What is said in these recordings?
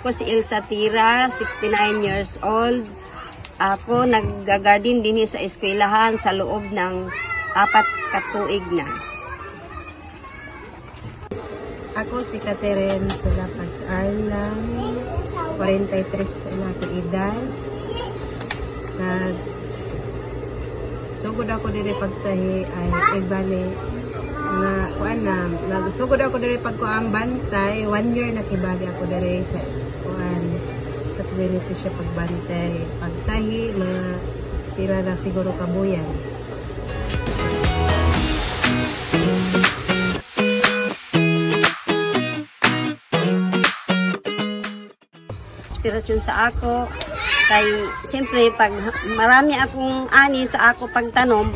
Ako si Elsa Tira, 69 years old. Ako nag-garden din sa eskwelahan sa loob ng 4 katuig na. Ako si Catherine Sulapas Arlang, 43 na edad. Sugod ako diri pagtahi ay ibali na kuan na nagsugod ako diri pagkuan bantay 1 year na kibali ako diri sa kuan sa community siya pagbantay pagtahi mga pila na siguro kabuyan. Inspirasyon sa ako kay siyempre pag marami akong ani sa ako pagtanom,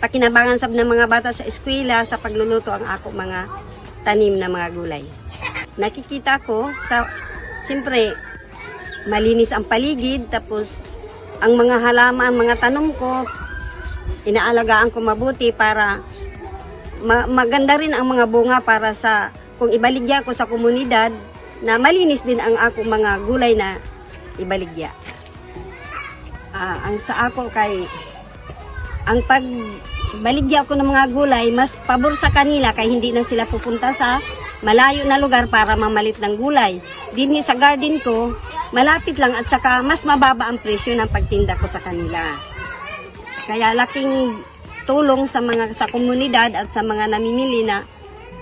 pakinabangan sab ng mga bata sa eskwela sa pagluluto ang ako mga tanim na mga gulay. Nakikita ko sa siyempre malinis ang paligid, tapos ang mga halaman, mga tanom ko inaalagaan ko mabuti para maganda rin ang mga bunga para sa kung ibaligya ko sa komunidad na malinis din ang ako mga gulay na ibaligya. Ang sa ako kay ang pagbaligya ko ng mga gulay mas pabor sa kanila kay hindi na sila pupunta sa malayo na lugar para mamalit ng gulay. Dinhi sa garden ko malapit lang at saka mas mababa ang presyo ng pagtinda ko sa kanila. Kaya laking tulong sa komunidad at sa mga namimili na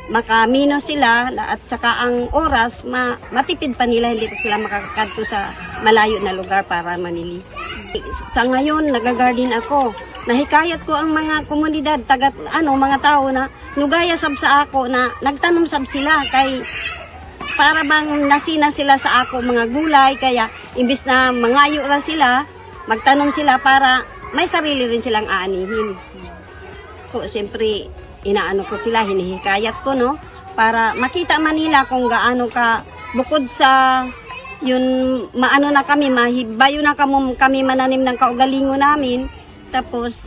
makamino sila at saka ang oras matipid pa nila, hindi pa sila makakadto sa malayo na lugar para mamili. Sa ngayon nagagarden ako. Nahikayat ko ang mga komunidad mga tao na nugaya sab sa ako na nagtanom sab sila kay para bang nasina sila sa ako mga gulay, kaya imbis na mangayo ra sila, magtanom sila para may sarili rin silang aanihin. So siyempre inaano ko sila, hinihikayat ko, no? Para makita man nila kung gaano ka, bukod sa yun, maano na kami, mahibayo na kami mananim ng kaugalingo namin. Tapos,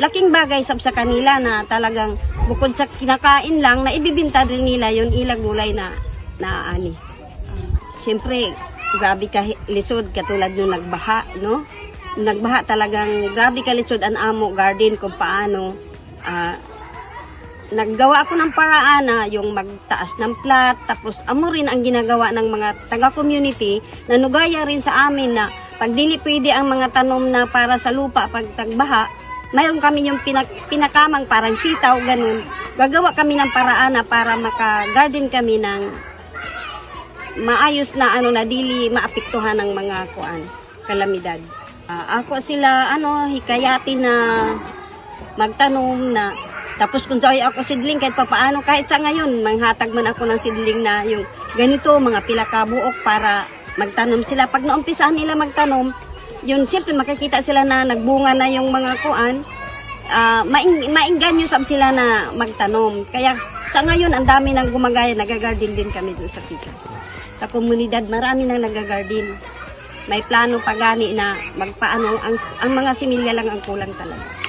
laking bagay sa kanila na talagang bukod sa kinakain lang, na ibibinta rin nila yung ilang gulay na naani. Siyempre, grabe ka lisod, katulad nung nagbaha, no? Nagbaha talagang, grabe ka lisod ang amo garden kung paano, naggawa ako ng paraan na yung magtaas ng plat, tapos amo rin ang ginagawa ng mga taga-community na nugaya rin sa amin na pag dili pwede ang mga tanom na para sa lupa pag tagbaha, mayroon kami yung pinakamang parang sitaw, ganun. Gagawa kami ng paraan na para maka-garden kami ng maayos na na dili maapektuhan ng mga kalamidad. Ako sila hikayatin na magtanom na. Tapos kung sa'yo ako sidling, kahit papaano, kahit sa ngayon, manghatag man ako ng sidling na yung ganito, mga pilakabuok para magtanom sila. Pag naumpisahan nila magtanom, yun, siyempre makikita sila na nagbunga na yung mga mainganyo sab sila na magtanom. Kaya sa ngayon, ang dami nang gumagaya, nagagarden din kami doon sa Pikas. Sa komunidad, marami nang nagagarden. May plano pa gani na magpaano, ang mga similya lang ang kulang talaga.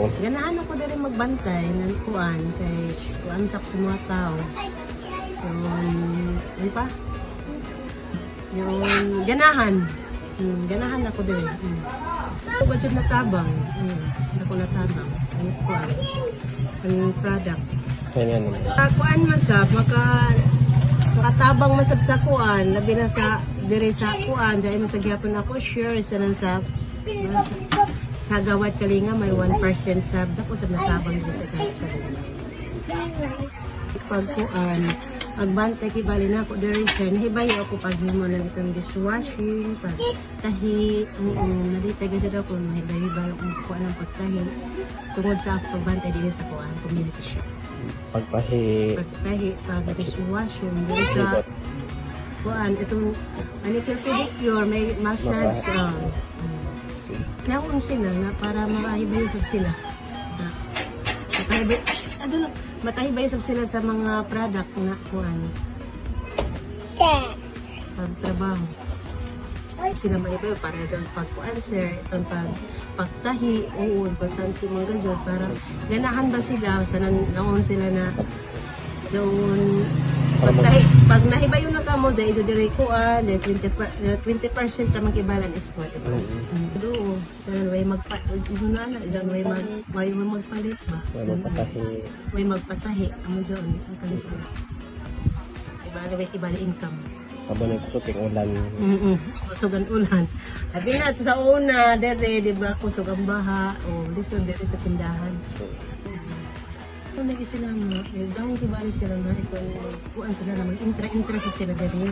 Ganahan ako na rin magbantay ng kuan kay kuan sa mga tao. Yung pa? Yung ganahan. Ganahan ako din. Ako ba siya natabang? Ako natabang. Ang kuan. Ang product. Kuan masab, makatabang masab sa kuan. Labi na sa dire sa kuan. Diyan sa gyapon ako sure sa nang sa Sagawat Kalinga may 1% sab ako sa natabang dito sa Kalinga. Pagkuan, agbantay kibali na ako diri sir, nahibayo ako paghimo ng isang dishwashing, pagtahi, nalita gyud ako nahibayo ako kuan ng pagtahi tungod sa pagbantay diri sa kuan community shop. Pagtahi, pag-dishwashing diri sa kuan itong manicure pedicure, may massage Kailangan sila na para makahibayusag sila. Makahibayusag sila sa mga product na kuan. Pagtrabaho. Sila maibayo para sa pagkuan sir, itong pagtahi, importante mga ganyan para ganahan ba sila sa naon sila na doon Pag nahibayo na ka mo, dahil ito dire ko, 20% na mag-ibalan is ko, diba? Doon, dahil may magpalit ba? May magpatahi, amo dyan, ang kalisod. Diba, may kibali income. Habang nagsuting ulan. Kusog ang ulan. Sabi na, sa una, dere, diba, kusog ang baha, o lison, dere sa tindahan. Kung lagi sila mo, dahil kibali sila na ito, kuan sila na mag-interest sila dere.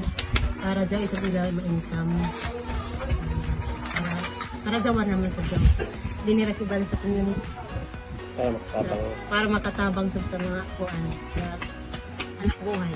Para dyan, isa sila ma-income. Para jawan naman sa dyan. Hindi nila kibali sa community. Para makatabang. Para makatabang sa mga kuan, sa anak buhay.